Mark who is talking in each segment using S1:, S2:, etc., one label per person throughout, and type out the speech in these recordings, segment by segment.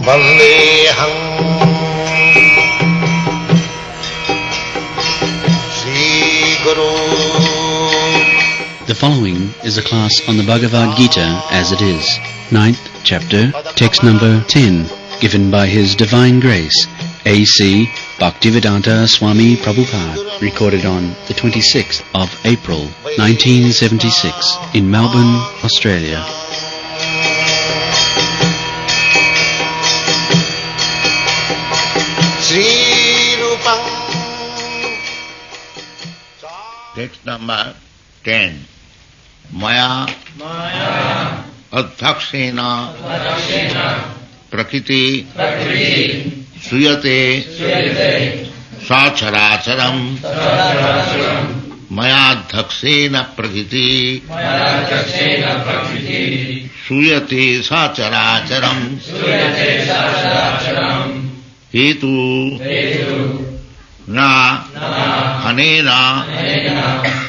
S1: Vandeham Sri Guru.
S2: The following is a class on the Bhagavad Gita as it is, 9th chapter, text number 10, given by His Divine Grace, A.C. Bhaktivedanta Swami Prabhupada, recorded on the 26th of April, 1976, in Melbourne, Australia.
S3: Text number 10. Maya adhakshena prakriti suyate sacharacharam. Maya adhakshena prakriti suyate sacharacharam. Hetu na anena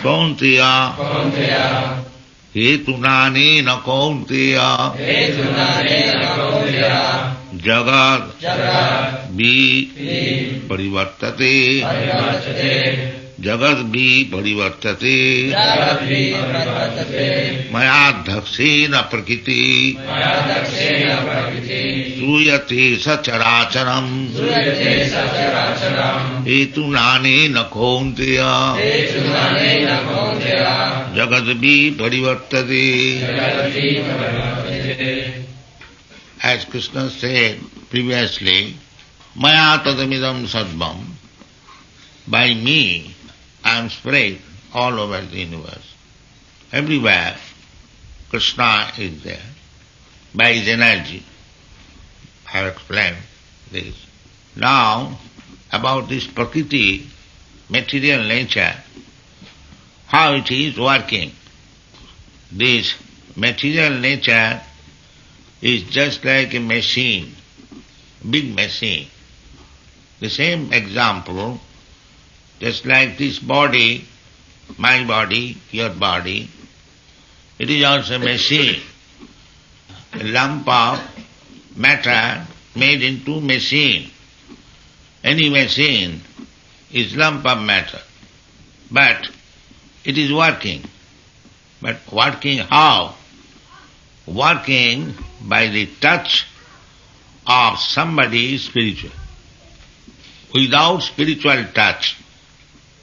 S3: kaunteya hetunanena kaunteya jagat vi parivartate jagat vi parivartate mayadhaksena prakriti suyate sacharacharam hetunanena kaunteya jagat vi parivartate. As Krishna said previously, Maya tadamidam sadvam. By me, I am spread all over the universe. Everywhere, Krishna is there. By his energy. I have explained this. Now, about this Prakriti, material nature, how it is working. This material nature is just like a machine, big machine. The same example, just like this body, my body, your body, it is also a machine, a lump of matter made into machine. Any machine is lump of matter, but it is working. But working how? Working by the touch of somebody spiritual. Without spiritual touch,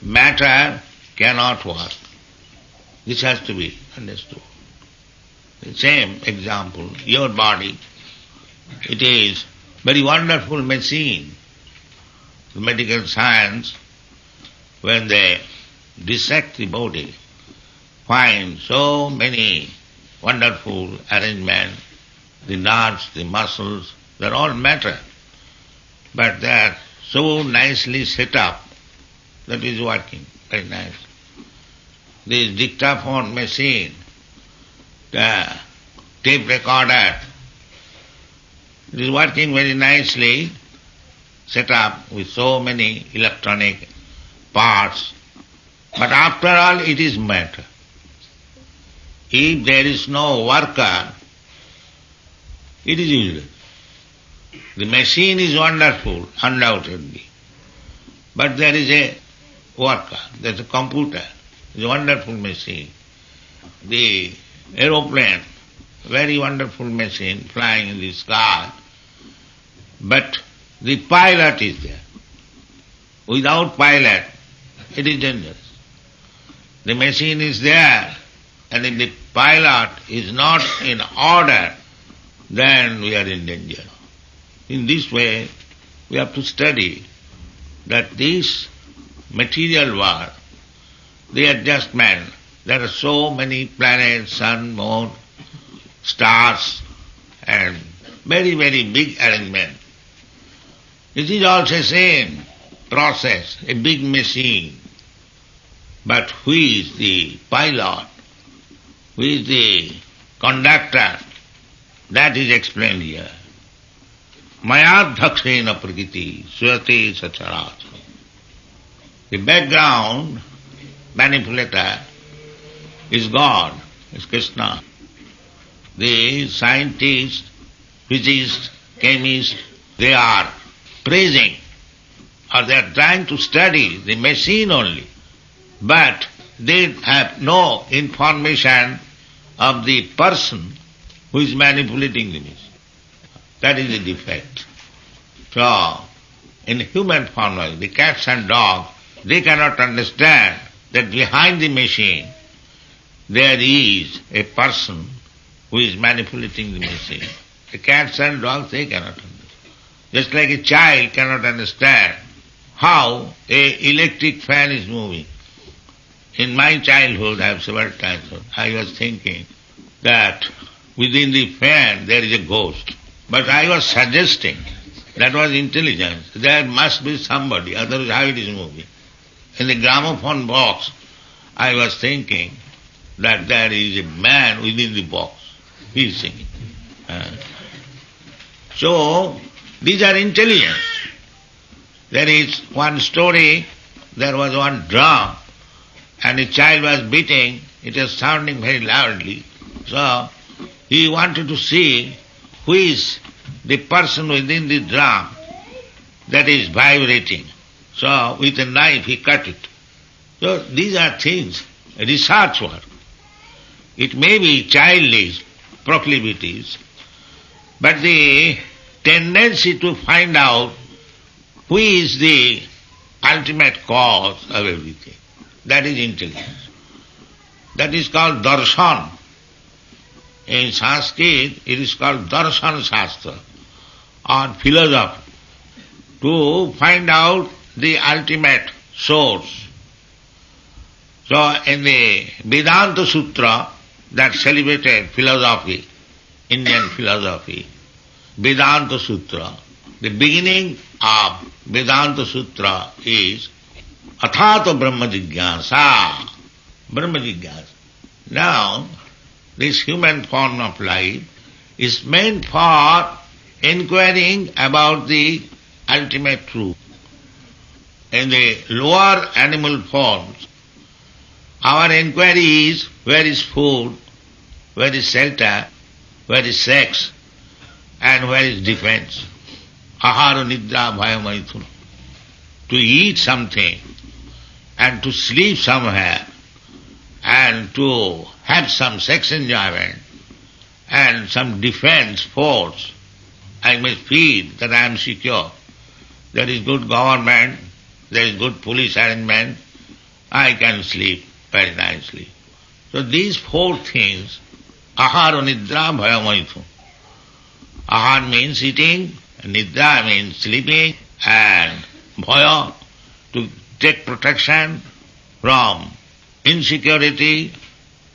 S3: matter cannot work. This has to be understood. The same example, your body, it is very wonderful machine. The medical science, when they dissect the body, find so many wonderful arrangements, the nerves, the muscles, they are all matter. But they are so nicely set up that is working very nice. This dictaphone machine, the tape recorder, it is working very nicely, set up with so many electronic parts. But after all, it is matter. If there is no worker, it is useless. The machine is wonderful, undoubtedly. But there is a worker, there is a computer, it is a wonderful machine. The aeroplane, very wonderful machine, flying in the sky. But the pilot is there. Without pilot, it is dangerous. The machine is there, and if the pilot is not in order, then we are in danger. In this way, we have to study that this material world, the adjustment, there are so many planets, sun, moon, stars, and very, very big arrangement. It is also the same process, a big machine. But who is the pilot? Who is the conductor? That is explained here. Mayadhakshena prakriti swate sacharat. The background manipulator is God, is Krishna. the scientists, physicists, chemists, they are praising or they are trying to study the machine only, but they have no information of the person who is manipulating the machine. That is the defect. So, in human form, the cats and dogs, they cannot understand that behind the machine there is a person who is manipulating the machine. The cats and dogs, they cannot understand. Just like a child cannot understand how a electric fan is moving. In my childhood, I have several times, I was thinking that within the fan there is a ghost. But I was suggesting, that was intelligence, there must be somebody, otherwise how it is moving. In the gramophone box, I was thinking that there is a man within the box. He is singing. So, these are intelligence. There is one story, there was one drum, and a child was beating, it was sounding very loudly. So, he wanted to see who is the person within the drum that is vibrating. So, with a knife he cut it. So, these are things, research work. It may be childish proclivities, but the tendency to find out who is the ultimate cause of everything, that is intelligence. That is called darshan. In Sanskrit, it is called darshan shastra, or philosophy, to find out the ultimate source. So in the Vedanta Sutra, that celebrated philosophy, Indian philosophy, Vedanta Sutra, the beginning of Vedanta Sutra is Athata Brahma Jigyasa. Brahma Jigyasa. Now, this human form of life is meant for inquiring about the ultimate truth. In the lower animal forms, our inquiry is where is food, where is shelter, where is sex, and where is defense. Ahara nidra bhaya maithuna. To eat something and to sleep somewhere and to have some sex enjoyment and some defense force, I must feel that I am secure. There is good government, there is good police arrangement, I can sleep very nicely. So these four things, ahara nidra bhaya maithuna. Ahar means eating, nidra means sleeping, and bhaya, to take protection from insecurity,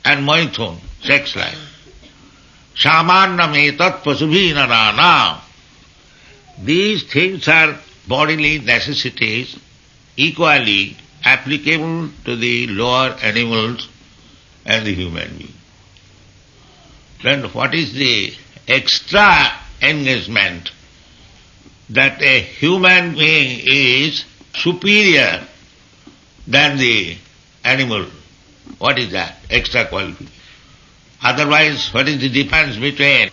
S3: and maithun, sex life. Samannam etat pasubhi narana. These things are bodily necessities equally applicable to the lower animals and the human being. Then what is the extra engagement that a human being is superior than the animal? What is that? Extra qualification. Otherwise, what is the difference between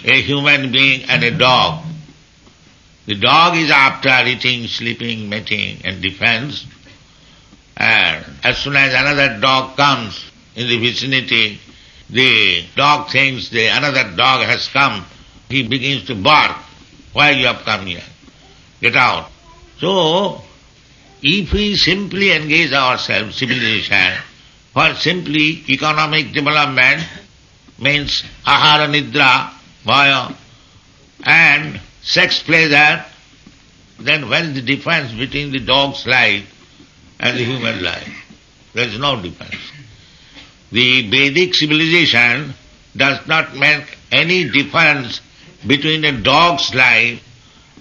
S3: a human being and a dog? The dog is after eating, sleeping, mating, and defense. And as soon as another dog comes in the vicinity, the dog thinks another dog has come. He begins to bark. Why you have come here? Get out. So, if we simply engage ourselves, civilization, for simply economic development, means ahara nidra, bhaya, and sex pleasure, then what is the difference between the dog's life and the human life? There is no difference. The Vedic civilization does not make any difference between a dog's life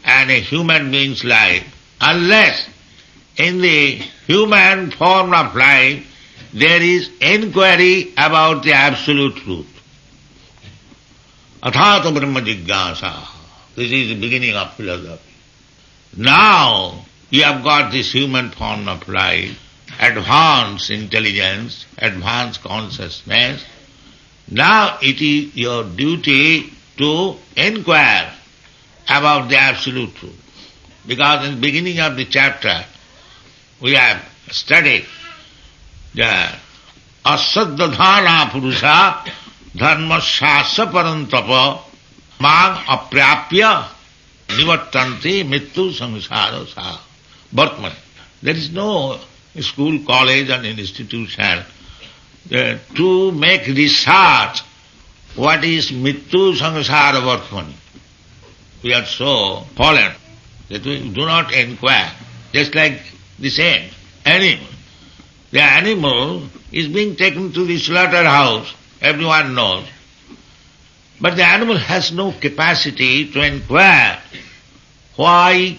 S3: and a human being's life, unless in the human form of life there is inquiry about the absolute truth. Athata Brahma Jigyasa. This is the beginning of philosophy. Now you have got this human form of life, advanced intelligence, advanced consciousness, Now it is your duty to inquire about the absolute truth. Because in the beginning of the chapter, we have studied the asaddhana purusha dharma shasa parantapa mang aprapya nivattanti mittu samsara sa Bhartman. There is no school, college and institution to make research what is mittu samsara Bhartman. We are so fallen that we do not inquire, just like the same animal. The animal is being taken to the slaughterhouse, everyone knows. But the animal has no capacity to inquire why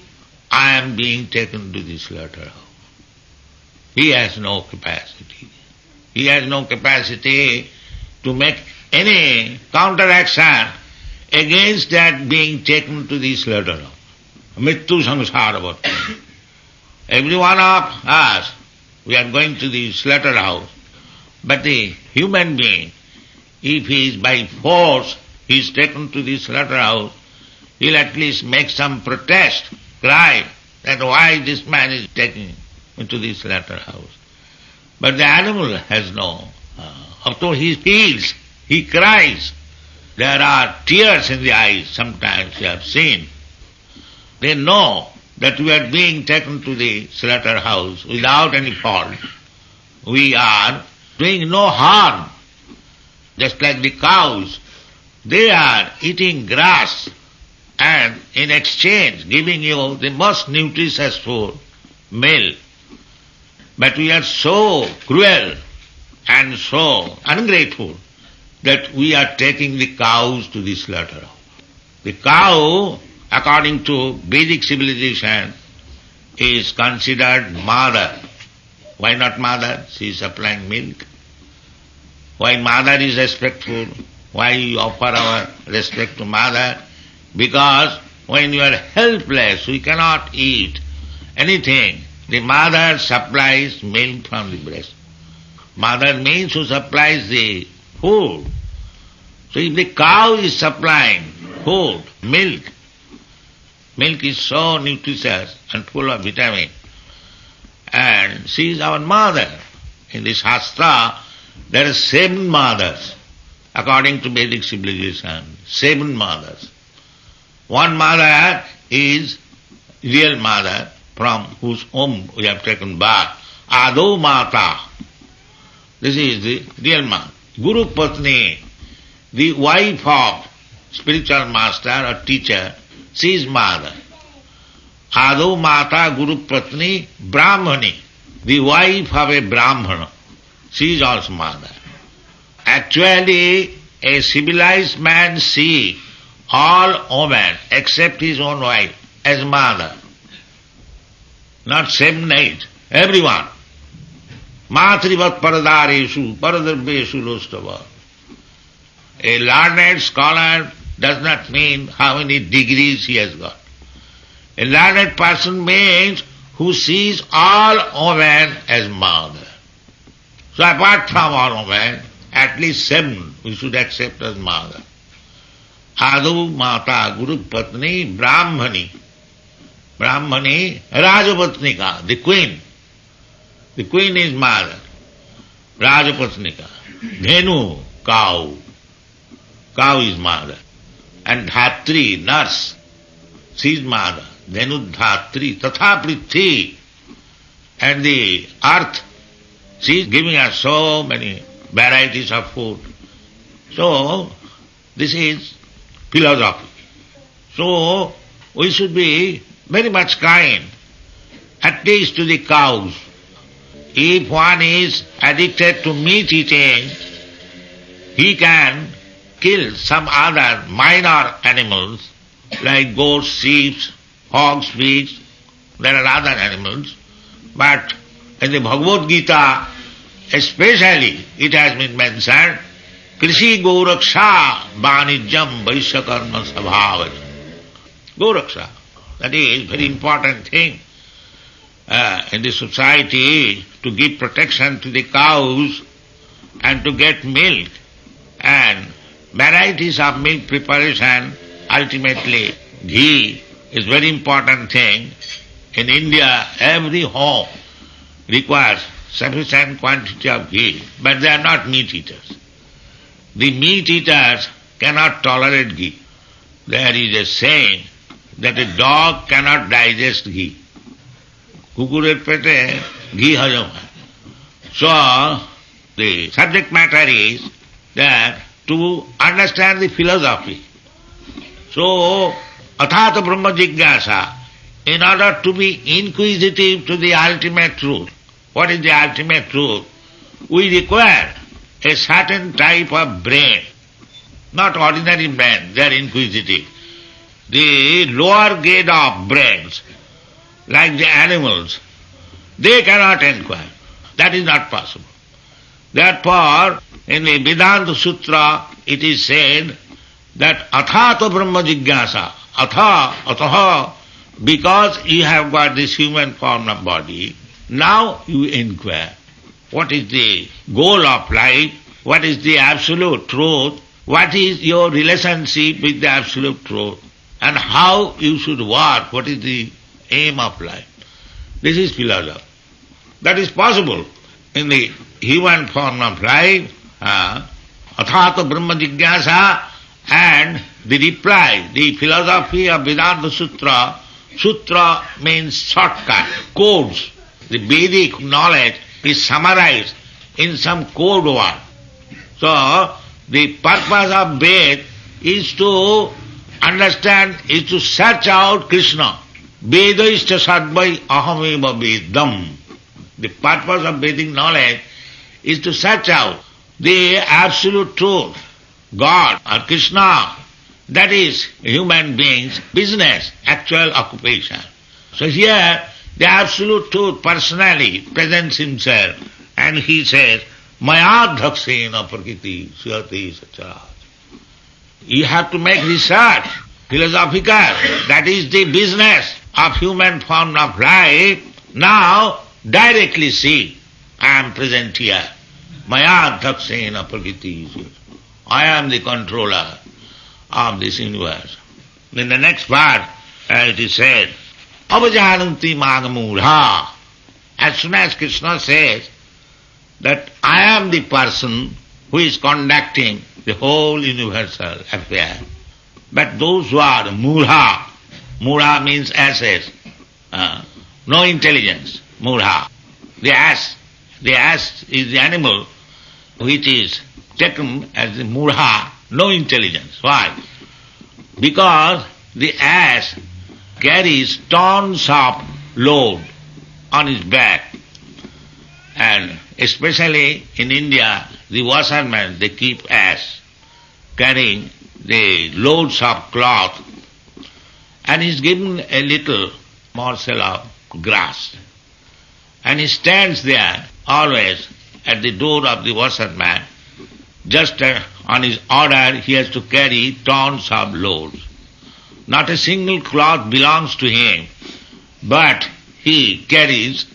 S3: I am being taken to the slaughterhouse. He has no capacity. He has no capacity to make any counteraction against that being taken to the slaughterhouse. Mittu samsara. Every one of us, we are going to the slaughterhouse. But the human being, if he is by force, he is taken to the slaughterhouse, he'll at least make some protest, cry that why this man is taken into the slaughterhouse. But the animal has no. Of course he feels, he cries. There are tears in the eyes, sometimes you have seen. They know that we are being taken to the slaughterhouse without any fault. We are doing no harm. Just like the cows, they are eating grass and in exchange giving you the most nutritious food, milk. But we are so cruel and so ungrateful that we are taking the cows to the slaughterhouse. The cow, according to Vedic civilization, is considered mother. Why not mother? She is supplying milk. Why mother is respectful? Why we offer our respect to mother? Because when you are helpless, we cannot eat anything. The mother supplies milk from the breast. Mother means who supplies the food. So if the cow is supplying food, milk is so nutritious and full of vitamin, and she is our mother. In the Shastra, there are 7 mothers, according to Vedic civilization, 7 mothers. One mother is real mother, from whose womb we have taken birth, Ado Mata. This is the real mother. Guru Patni, the wife of spiritual master or teacher, she is mother. Ado Mata Guru Patni Brahmani, the wife of a Brahmana, she is also mother. Actually, a civilized man sees all women except his own wife as mother. Not 7, 8, everyone. Matrivat paradareshu, paradrabbeshu lostava. A learned scholar does not mean how many degrees he has got. A learned person means who sees all women as mother. So apart from all women, at least 7 we should accept as mother. Adu Mata Guru Patni Brahmani. Brahmani Rajapatnika, the queen. The queen is mother. Rajapatnika. Dhenu, cow. Cow is mother. And Dhatri, nurse. She is mother. Dhenu Dhatri. Tatha Prithvi. And the earth, she is giving us so many varieties of food. So, this is philosophy. So, we should be very much kind, at least to the cows. If one is addicted to meat eating, he can kill some other minor animals like goats, sheep, hogs, pigs. There are other animals. But in the Bhagavad Gita, especially it has been mentioned, Krishi Gauraksha Vanijam Vaishyakarma Sabhavaj. Gauraksha. That is a very important thing in the society, to give protection to the cows and to get milk. and varieties of milk preparation. Ultimately, ghee is very important thing. In India, every home requires sufficient quantity of ghee, but they are not meat eaters. The meat eaters cannot tolerate ghee. There is a saying that a dog cannot digest ghee. Kukurer pete ghee hajam hai. So, the subject matter is that to understand the philosophy. So, athata brahma jigyasa, in order to be inquisitive to the ultimate truth. What is the ultimate truth? We require a certain type of brain, not ordinary brain, they are inquisitive. The lower grade of brains, like the animals, they cannot inquire. That is not possible. Therefore, in the Vedanta Sutra, it is said that athata brahma jigyasa, ataha, because you have got this human form of body, now you inquire. What is the goal of life? What is the absolute truth? What is your relationship with the absolute truth? And how you should work? What is the aim of life? This is philosophy. That is possible in the human form of life. Athata brahma jigyasa, and the reply, the philosophy of Vedanta Sutra. Sutra means shortcut, codes. The Vedic knowledge is summarized in some code word. So, the purpose of Ved is to understand, is to search out Krishna. Vedaishta sadvai ahameva vedam. The purpose of Vedic knowledge is to search out the absolute truth, God or Krishna. That is human being's business, actual occupation. So here, the absolute truth personally presents himself and he says, Mayadhaksena prakriti suyati sacharaj. You have to make research, philosophical, that is the business of human form of life. Now, directly see, I am present here. Mayadhaksena prakriti suyati. I am the controller of this universe. In the next part, it is said, Avajananti magamudha. As soon as Krishna says that I am the person who is conducting the whole universal affair, but those who are mudha, mudha means asses, no intelligence, mudha. The ass is the animal which is taken as the mudha, no intelligence. Why? Because the ass carries tons of load on his back. And especially in India, the washermen, they keep ass carrying the loads of cloth, and he's given a little morsel of grass. And he stands there always at the door of the washerman. Just on his order, he has to carry tons of loads. Not a single cloth belongs to him, but he carries,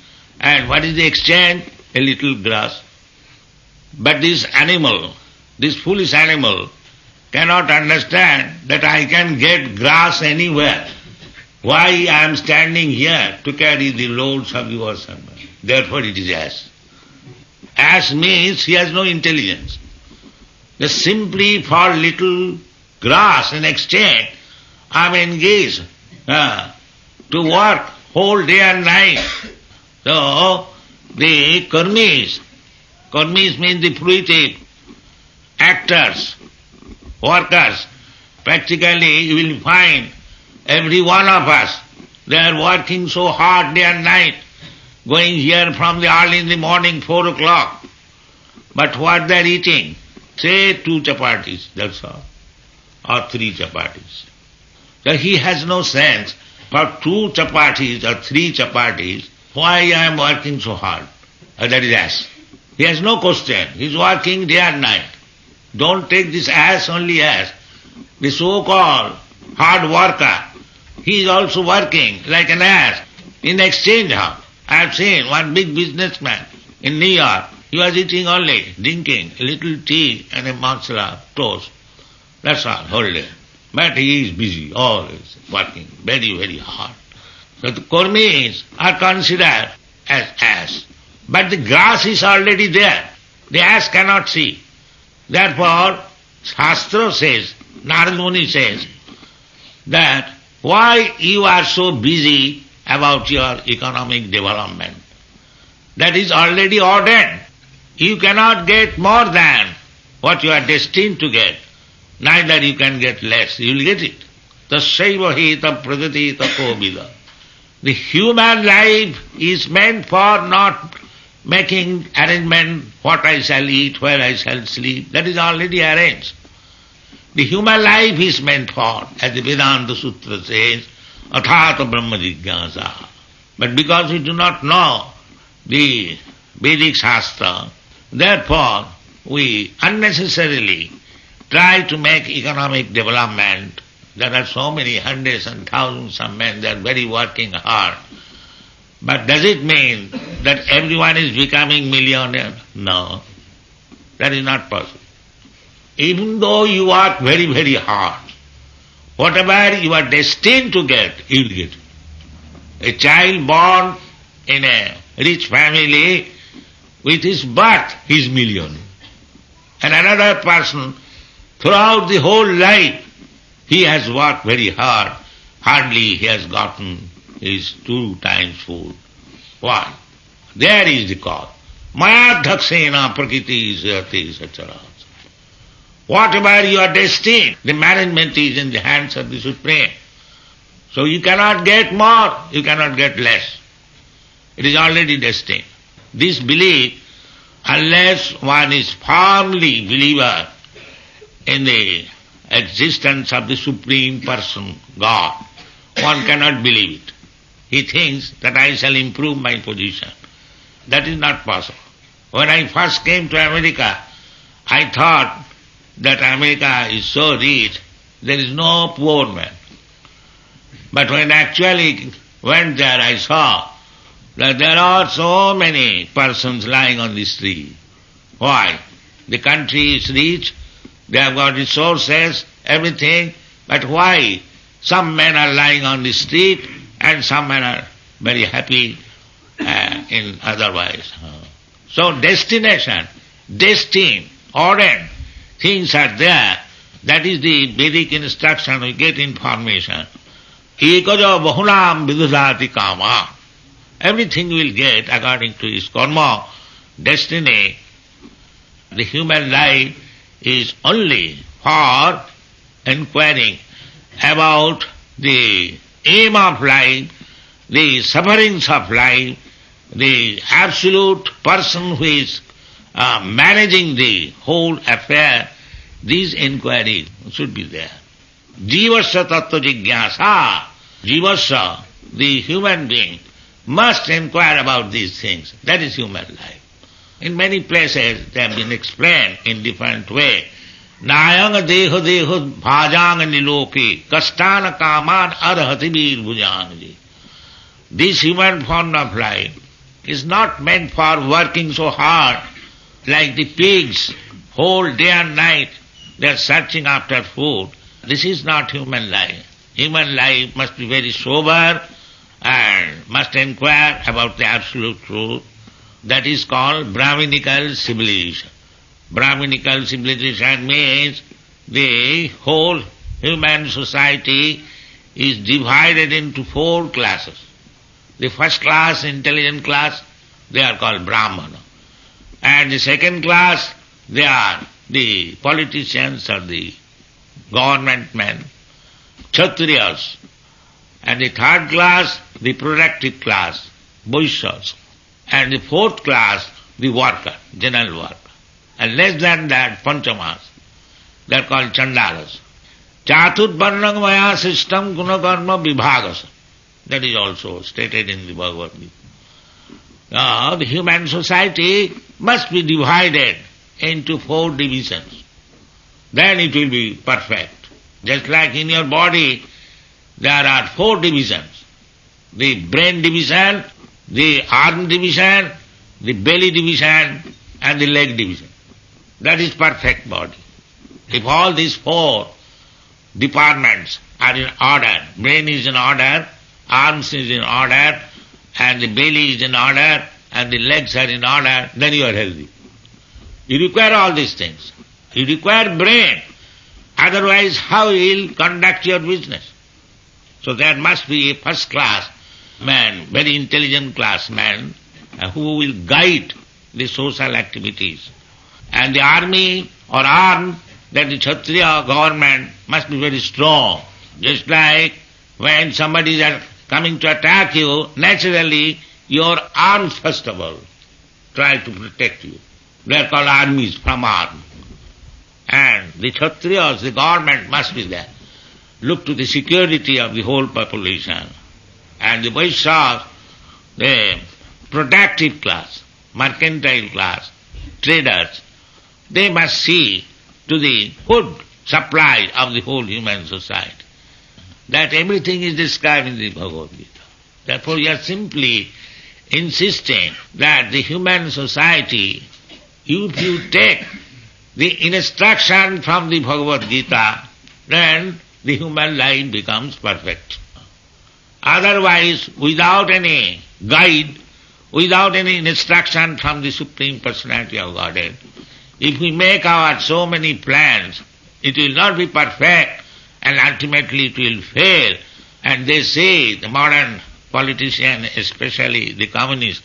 S3: and what is the exchange? A little grass. But this animal, this foolish animal, cannot understand that I can get grass anywhere. Why I am standing here to carry the loads of the washerman? Therefore it is ass. Ass means he has no intelligence. Just simply for little grass in exchange, I am engaged to work whole day and night. So, the karmis means the fruitive actors, workers. Practically you will find every one of us, they are working so hard day and night, going here from the early in the morning, 4 o'clock. But what they are eating? Say 2 chapatis, that's all, or 3 chapatis. So he has no sense for 2 chapatis or 3 chapatis, why I am working so hard? That is ass. He has no question. He is working day and night. Don't take this ass only as the so-called hard worker. He is also working like an ass. In exchange of, I have seen one big businessman in New York, He was eating only, drinking a little tea and a masala toast. That's all, whole day. But he is busy, always working very, very hard. So the Kurmis are considered as ass. But the grass is already there. The ass cannot see. Therefore, Shastra says, Narad Muni says, that why you are so busy about your economic development? That is already ordained. You cannot get more than what you are destined to get. Neither you can get less. You will get it. Tasyaiva heta pragati tato vida. The human life is meant for not making arrangement, what I shall eat, where I shall sleep. That is already arranged. The human life is meant for, as the Vedanta Sutra says, athata brahma jigyasa. But because we do not know the Vedic Shastra, therefore we unnecessarily try to make economic development. There are so many hundreds and thousands of men, they are very working hard. But does it mean that everyone is becoming millionaire? No, that is not possible. Even though you work very, very hard, whatever you are destined to get, you will get. A child born in a rich family, with his birth, he is millionaire. And another person, throughout the whole life, he has worked very hard. Hardly he has gotten his 2 times food. Why? There is the cause. Maya dhaksena prakriti jyati sachara. Whatever you are destined, the management is in the hands of the Supreme. So you cannot get more, you cannot get less. It is already destined. This belief, unless one is firmly believer in the existence of the Supreme Person, God, one cannot believe it. He thinks that I shall improve my position. That is not possible. When I first came to America, I thought that America is so rich, there is no poor man. But when I actually went there, I saw that there are so many persons lying on the street. Why? The country is rich, they have got resources, everything, but why some men are lying on the street and some men are very happy in otherwise? So destination, destined, ordained, things are there. That is the Vedic instruction, we get information. Ekaja bahunam vidudhati kama. Everything will get according to his karma, destiny. The human life is only for inquiring about the aim of life, the sufferings of life, the absolute person who is managing the whole affair. These inquiries should be there. Jivasya tattva jigyasa. Jivasya, the human being, must inquire about these things. That is human life. In many places they have been explained in different way. Nayang deho deho bhajang niloke kastana kaman arhati bir bhujanji. This human form of life is not meant for working so hard like the pigs, whole day and night they are searching after food. This is not human life. Human life must be very sober and must inquire about the absolute truth. That is called Brahminical civilization. Brahminical civilization means the whole human society is divided into 4 classes. The first class, intelligent class, they are called Brahmana. And the second class, they are the politicians or the government men, Kshatriyas. And the third class, the productive class, Vaishyas. And the 4th class, the worker, general worker. And less than that, Panchamas. They are called Chandalas. Chatur varnang maya system gunakarma vibhagas. That is also stated in the Bhagavad Gita. Now, the human society must be divided into 4 divisions. Then it will be perfect. Just like in your body, there are 4 divisions. The brain division, the arm division, the belly division, and the leg division. That is perfect body. If all these four departments are in order, brain is in order, arms is in order, and the belly is in order, and the legs are in order, then you are healthy. You require all these things. You require brain. Otherwise, how you will conduct your business? So there must be a first class man, very intelligent class man, who will guide the social activities. And the army or arm, that the Kshatriya government must be very strong. Just like when somebody is coming to attack you, naturally your arms first of all try to protect you. They are called armies from arm. And the Kshatriyas, the government must be there. Look to the security of the whole population. And the Vaishyas, the productive class, mercantile class, traders, they must see to the food supply of the whole human society. That everything is described in the Bhagavad Gita. Therefore we are simply insisting that the human society, if you take the instruction from the Bhagavad Gita, then the human life becomes perfect. Otherwise, without any guide, without any instruction from the Supreme Personality of Godhead, if we make our so many plans, it will not be perfect and ultimately it will fail. And they say, the modern politician, especially the communists,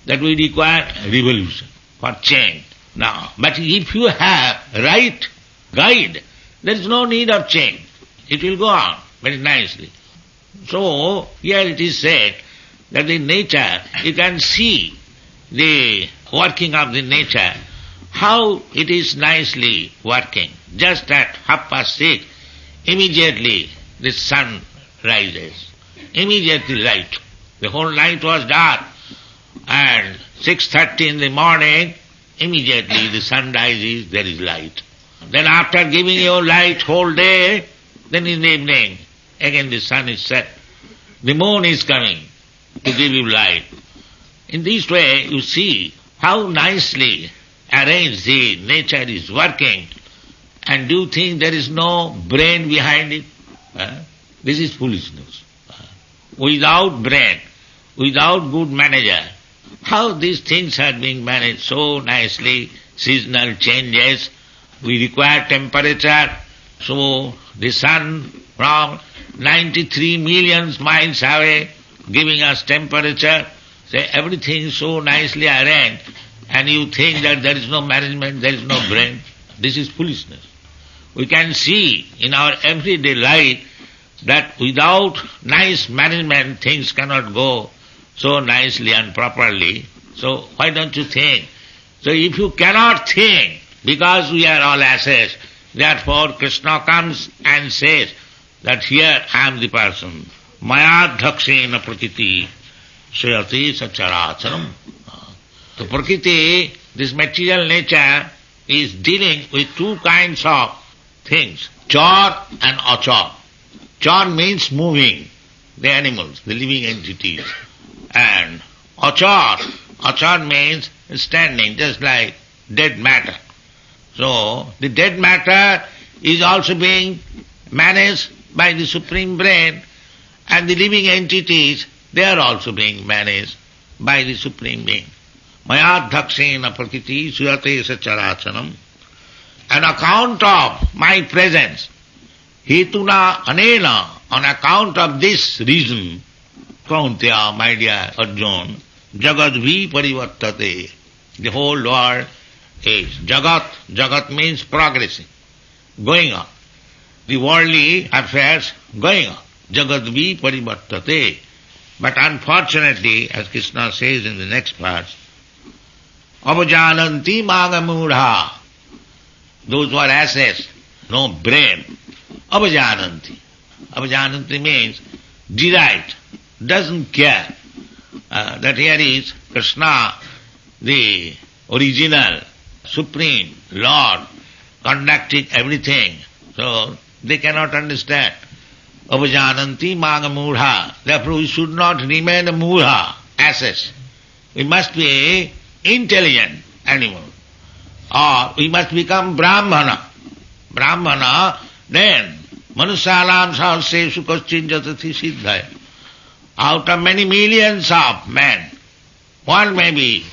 S3: that we require revolution for change. Now, but if you have right guide, there is no need of change. It will go on very nicely. So, here it is said that the nature, you can see the working of the nature, how it is nicely working. Just at 6:30, immediately the sun rises. Immediately light. The whole night was dark. And 6:30 in the morning, immediately the sun rises, there is light. Then after giving you light whole day, then in the evening, again the sun is set. The moon is coming to give you light. In this way, you see how nicely arranged the nature is working. And do you think there is no brain behind it? This is foolishness. Without brain, without good manager, how these things are being managed so nicely, seasonal changes, we require temperature, so the sun from 93 million miles away giving us temperature, say everything so nicely arranged, and you think that there is no management, there is no brain. This is foolishness. We can see in our everyday life that without nice management things cannot go so nicely and properly. So why don't you think? So if you cannot think, because we are all asses, therefore Krishna comes and says that here I am the person. Maya dhakshena prakriti shriyati sacharacharam. So prakriti, this material nature, is dealing with two kinds of things, char and achar. Char means moving, the animals, the living entities. And achar means standing, just like dead matter. So, the dead matter is also being managed by the Supreme Brain, and the living entities, they are also being managed by the Supreme Being. Maya dhakshena prakriti suyate sacharachanam. On account of my presence, hetuna anena, on account of this reason, Kaunteya, my dear Arjuna, jagat parivartate, the whole world is jagat. Jagat means progressing, going on. The worldly affairs going on. Jagat parivartate. But unfortunately, as Krishna says in the next verse, avajananti magamudha, those who are asses, no brain, avajananti. Avajananti means deride, doesn't care. That here is Krishna, the original, supreme Lord, conducting everything. So they cannot understand. Avajananti magamudha. Therefore we should not remain a mudha, asses. We must be intelligent animal. Or we must become Brahmana. Brahmana, then Manusyalam sahasresu kaschin jatati siddhaya. Out of many millions of men, one may be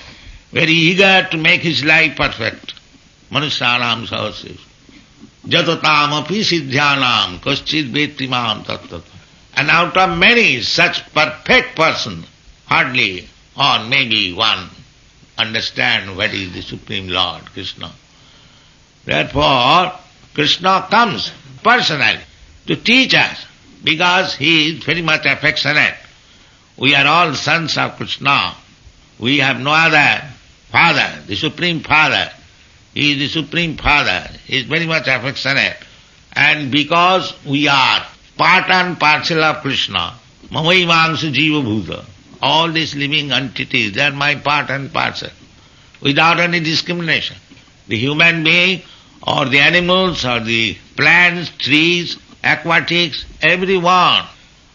S3: very eager to make his life perfect. Manusyalam sahasresu. Jatatam api siddhyanam kaschid vettimam tattata. And out of many such perfect persons, hardly or maybe one understand what is the Supreme Lord, Krishna. Therefore, Krishna comes personally to teach us, because he is very much affectionate. We are all sons of Krishna. We have no other Father, the Supreme Father. He is the Supreme Father. He is very much affectionate. And because we are part and parcel of Krishna, Mamaivangsha Jiva Bhuta, all these living entities, they are my part and parcel, without any discrimination. The human being, or the animals, or the plants, trees, aquatics, every one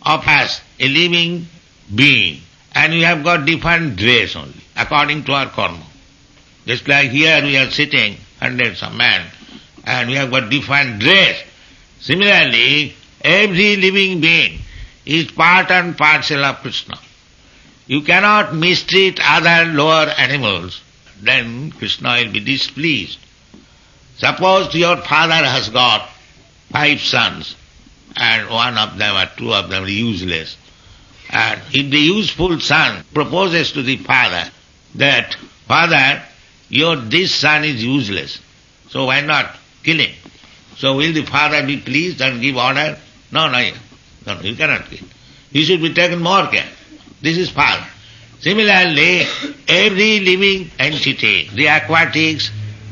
S3: of us a living being. And we have got different dress only, according to our karma. Just like here we are sitting, hundreds of men, and we have got different dress. Similarly, every living being is part and parcel of Krishna. You cannot mistreat other lower animals, then Krishna will be displeased. Suppose your father has got 5 sons, and one of them or 2 of them are useless. And if the useful son proposes to the father that, Father, this son is useless, so why not kill him? So will the father be pleased and give order? No, you cannot kill. He should be taken more care. This is father. Similarly, every living entity, the aquatics,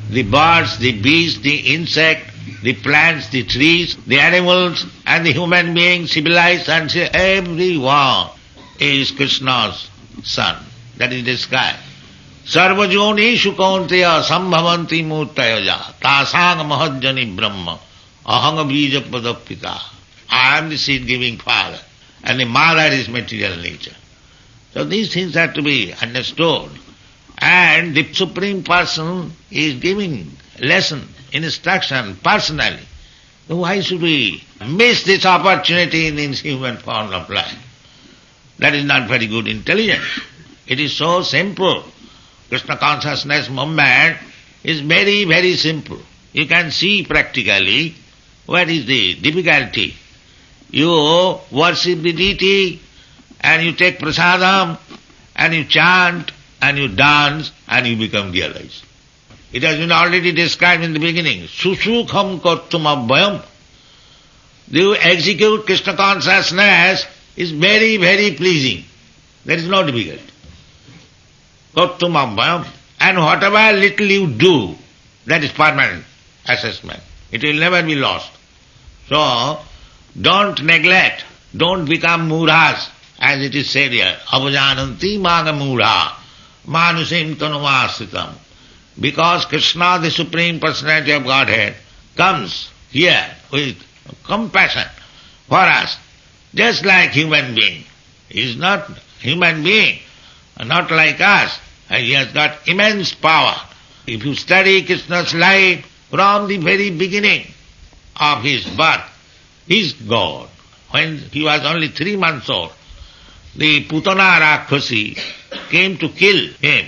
S3: the birds, the beasts, the insect, the plants, the trees, the animals, and the human being, civilized, and everyone is Krishna's son. That is described. Sarvajonishu kaunteya sambhavanti murtayaja tasang mahajjani brahma ahanga bija padapita. I am the seed-giving father, and the mother is material nature. So these things have to be understood. And the Supreme Person is giving lesson, instruction personally. So why should we miss this opportunity in this human form of life? That is not very good intelligence. It is so simple. Krishna consciousness movement is very, very simple. You can see practically what is the difficulty. You worship the deity, and you take prasadam, and you chant, and you dance, and you become realized. It has been already described in the beginning. Susukham kartum abhayam. You execute Krishna consciousness is very, very pleasing. There is no difficulty. Kartum abhayam. And whatever little you do, that is permanent assessment. It will never be lost. So, don't neglect, don't become murhas, as it is said here. Avajananti maga murha, manusim tanuvasitam. Because Krishna, the Supreme Personality of Godhead, comes here with compassion for us, just like human being. He is not human being, not like us, and he has got immense power. If you study Krishna's life from the very beginning of his birth, he is God. When he was only 3 months old, the Putana Rakshasi came to kill him,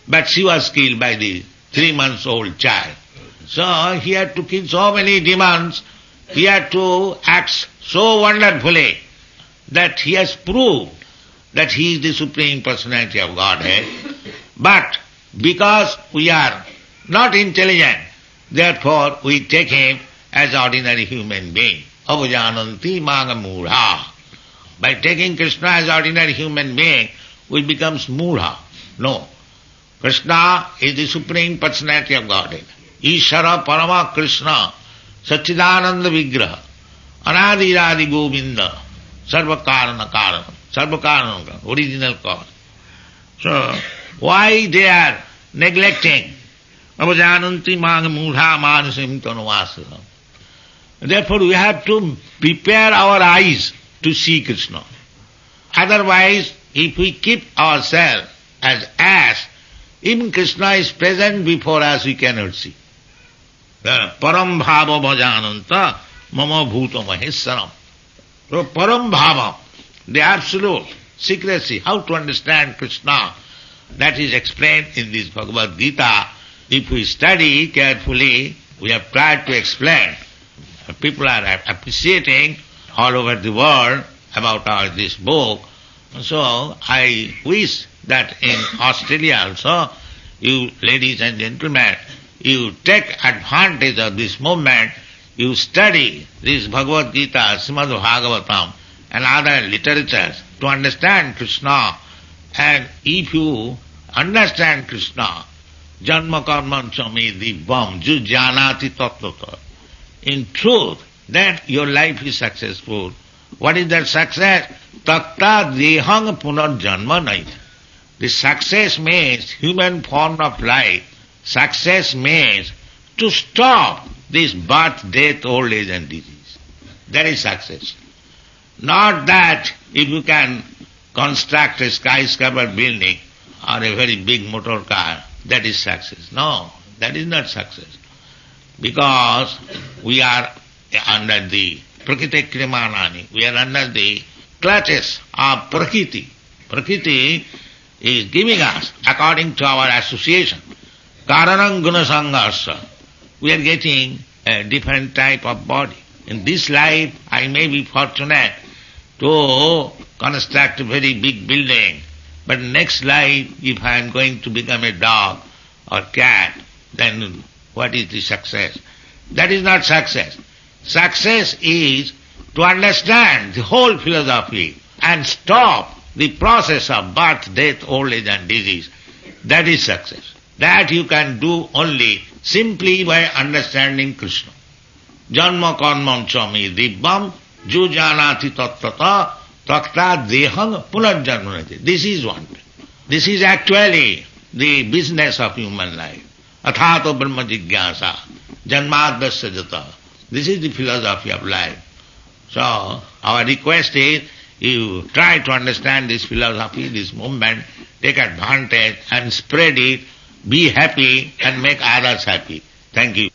S3: but she was killed by the 3 months old child. So he had to kill so many demons, he had to act so wonderfully that he has proved that he is the Supreme Personality of Godhead. But because we are not intelligent, therefore we take him as ordinary human being. Avajananti maga murha. By taking Krishna as ordinary human being, we become murha. No. Krishna is the Supreme Personality of Godhead. Ishara Parama Krishna Satchidananda Vigraha Anadiradi Govinda Sarvakarana Karana. Sarvakarana, original cause. So, why they are neglecting? Avajananti maga murha manasim tanuvasam. Therefore we have to prepare our eyes to see Krishna. Otherwise, if we keep ourselves as ass, Even Krishna is present before us, we cannot see. Param bhava bhajananta mama bhuta maheswaram. So param bhava, the absolute secrecy, how to understand Krishna, that is explained in this Bhagavad Gita. If we study carefully, we have tried to explain. People are appreciating all over the world about this book. So I wish that in Australia also, you ladies and gentlemen, you take advantage of this movement, you study this Bhagavad Gita, Srimad Bhagavatam and other literatures to understand Krishna. And if you understand Krishna, Janma karma chami divam ju janati tattva. In truth, then your life is successful. What is that success? Takta dehang punarjanma nahi. The success means human form of life. Success means to stop this birth, death, old age and disease. That is success. Not that if you can construct a skyscraper building or a very big motor car, that is success. No, that is not success. Because we are under the Prakriti Krimanani, we are under the clutches of Prakriti. Prakriti is giving us, according to our association, Karanam Guna Sanghasa, we are getting a different type of body. In this life, I may be fortunate to construct a very big building, but next life, if I am going to become a dog or cat, then what is the success? That is not success. Success is to understand the whole philosophy and stop the process of birth, death, old age and disease. That is success. That you can do only simply by understanding Krishna. Janma karmam chami dibbam jujanati tattata takta dehang punarjanmanati. This is one. This is actually the business of human life. Athato brahma jigyasa janmadasya jata. This is the philosophy of life. So, our request is, you try to understand this philosophy, this movement, take advantage and spread it, be happy and make others happy. Thank you.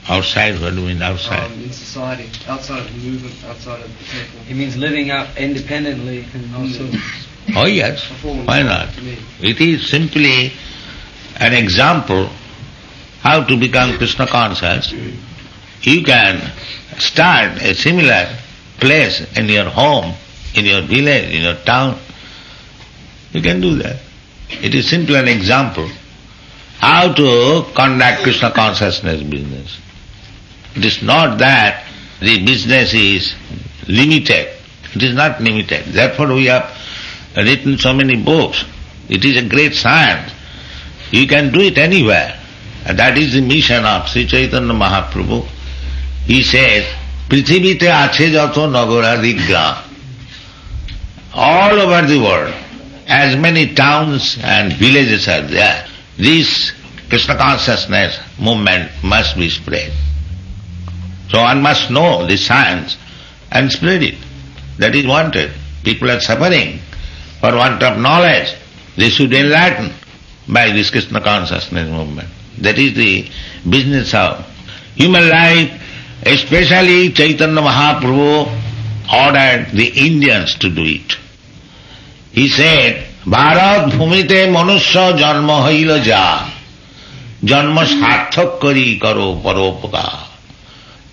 S3: Outside, what do you mean outside?
S4: In society, outside of the movement, outside of the temple.
S5: It means living out independently and also...
S3: Oh yes, why not? It is simply an example how to become Krishna conscious. You can start a similar place in your home, in your village, in your town. You can do that. It is simply an example how to conduct Krishna consciousness business. It is not that the business is limited. It is not limited. Therefore we have written so many books. It is a great science. You can do it anywhere. And that is the mission of Sri Chaitanya Mahaprabhu. He says, Prithivite ache jato nagaradigra. All over the world, as many towns and villages are there, this Krishna consciousness movement must be spread. So one must know the science and spread it. That is wanted. People are suffering for want of knowledge. They should enlighten by this Krishna consciousness movement. That is the business of human life. Especially Chaitanya Mahaprabhu ordered the Indians to do it. He said, Bharat bhumite manusya janma haila ja, janma sarthak kari karo paropaka.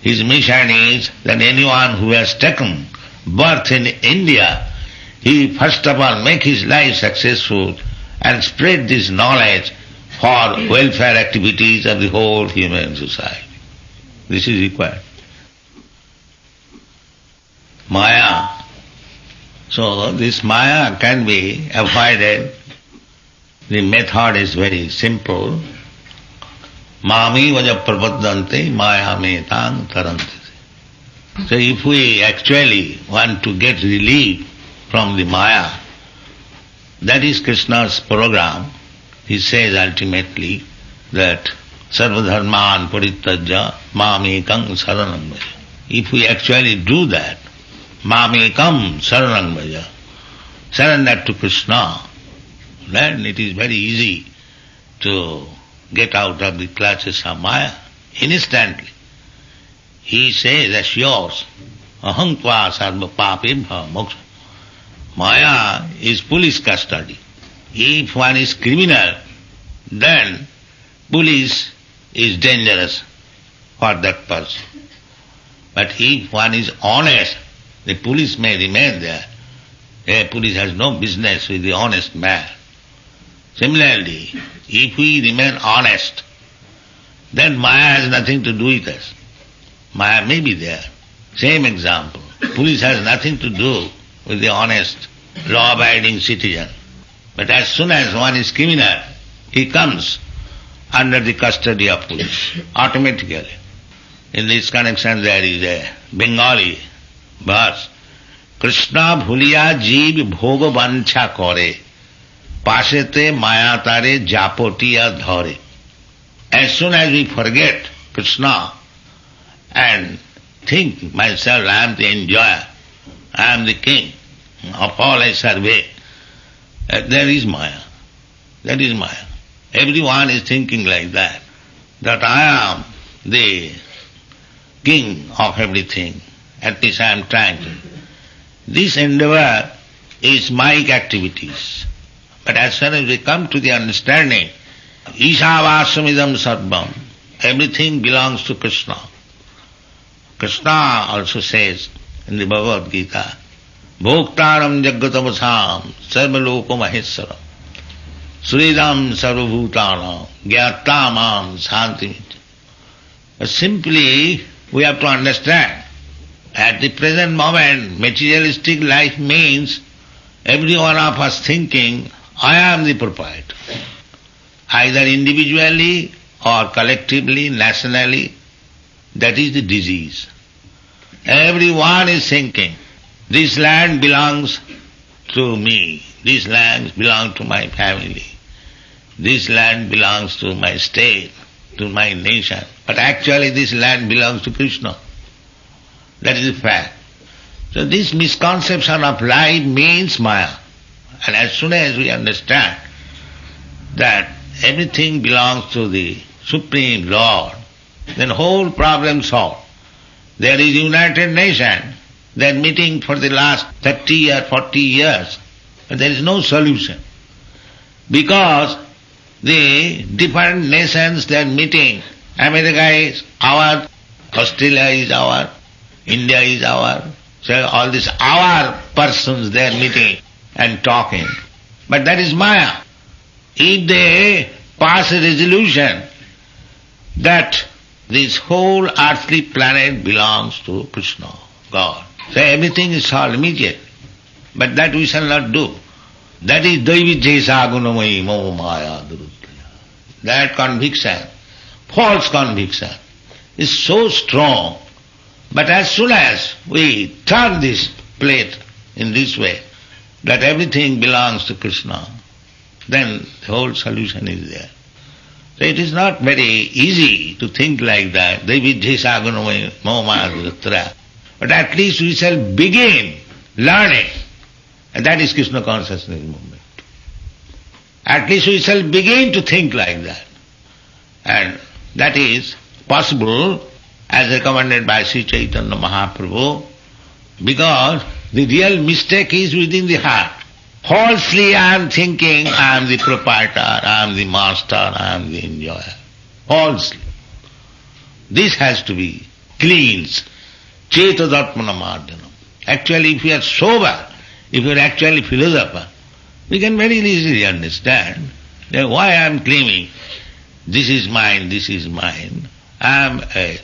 S3: His mission is that anyone who has taken birth in India, he first of all make his life successful and spread this knowledge for welfare activities of the whole human society. This is required. Maya. So this Maya can be avoided. The method is very simple. Mami vaja prapaddante maya metang tarante. So if we actually want to get relief from the Maya, that is Krishna's program. He says ultimately that sarvadharman parityajya mamekam saranam bhaja. If we actually do that, mamekam saranam bhaja, surrender to Krishna, then it is very easy to get out of the clutches of Maya instantly. He says, assures, aham tva sarva papebha moksha. Maya is police custody. If one is criminal, then police is dangerous for that person. But if one is honest, the police may remain there. The police has no business with the honest man. Similarly, if we remain honest, then Maya has nothing to do with us. Maya may be there. Same example. Police has nothing to do with the honest, law-abiding citizen. But as soon as one is criminal, he comes under the custody of police, automatically. In this connection there is a Bengali verse, Krishna bhuliya jeev bhoga vancha kore, pasete maya tare japotiya dhare. As soon as we forget Krishna and think myself, I am the enjoyer, I am the king, of all I survey, there is Maya. That is Maya. Everyone is thinking like that I am the king of everything. At least I am trying to. This endeavor is Mayic activities. But as soon as we come to the understanding, Ishavashamidam sarvam, everything belongs to Krishna. Krishna also says in the Bhagavad Gita, Bhoktaram Jagatamasam Sarvaloko Maheswaram Sridam Sarvabhutanam Gyattamam Santimit. Simply we have to understand, at the present moment materialistic life means every one of us thinking, I am the proprietor. Either individually or collectively, nationally, that is the disease. Everyone is thinking, this land belongs to me, this land belongs to my family, this land belongs to my state, to my nation. But actually this land belongs to Krishna. That is the fact. So this misconception of life means Maya. And as soon as we understand that everything belongs to the Supreme Lord, then whole problem solved. There is United Nations, they are meeting for the last 30 or 40 years, but there is no solution. Because the different nations they are meeting, America is our, Australia is our, India is our, so all these our persons they are meeting and talking. But that is Maya. If they pass a resolution that this whole earthly planet belongs to Krishna, God, so everything is solved immediately. But that we shall not do. That is Daividjesa gunamayi mo maya duruttaya. That conviction, false conviction, is so strong. But as soon as we turn this plate in this way, that everything belongs to Krishna, then the whole solution is there. So it is not very easy to think like that, Daividjesa gunamayi mo maya duruttaya. But at least we shall begin learning. And that is Krishna consciousness movement. At least we shall begin to think like that. And that is possible as recommended by Sri Chaitanya Mahaprabhu, because the real mistake is within the heart. Falsely I am thinking I am the proprietor, I am the master, I am the enjoyer. Falsely. This has to be cleansed. Chetadatmana mardhanam. Actually, if we are sober, if we are actually philosopher, we can very easily understand that why I am claiming this is mine, this is mine. I am a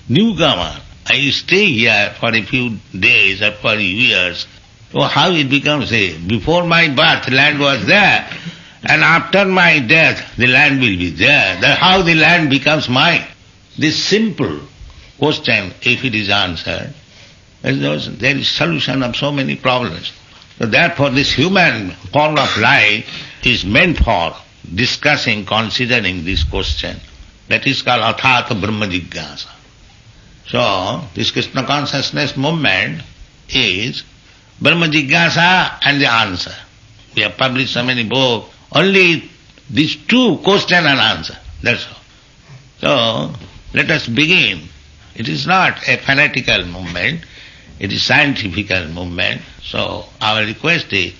S3: newcomer. I stay here for a few days or for years. So how it becomes before my birth land was there, and after my death the land will be there. That's how the land becomes mine. This simple question, if it is answered, there is solution of so many problems. So therefore this human form of life is meant for discussing, considering this question. That is called Athata Brahma Jigyasa. So this Krishna consciousness movement is Brahma Jigyasa and the answer. We have published so many books Only these two, question and answer, that's all. So, let us begin. It is not a fanatical movement, it is scientific movement. So, our request is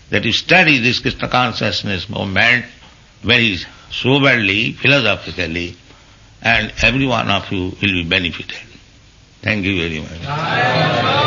S3: that you study this Krishna consciousness movement very soberly, philosophically, and every one of you will be benefited. Thank you very much.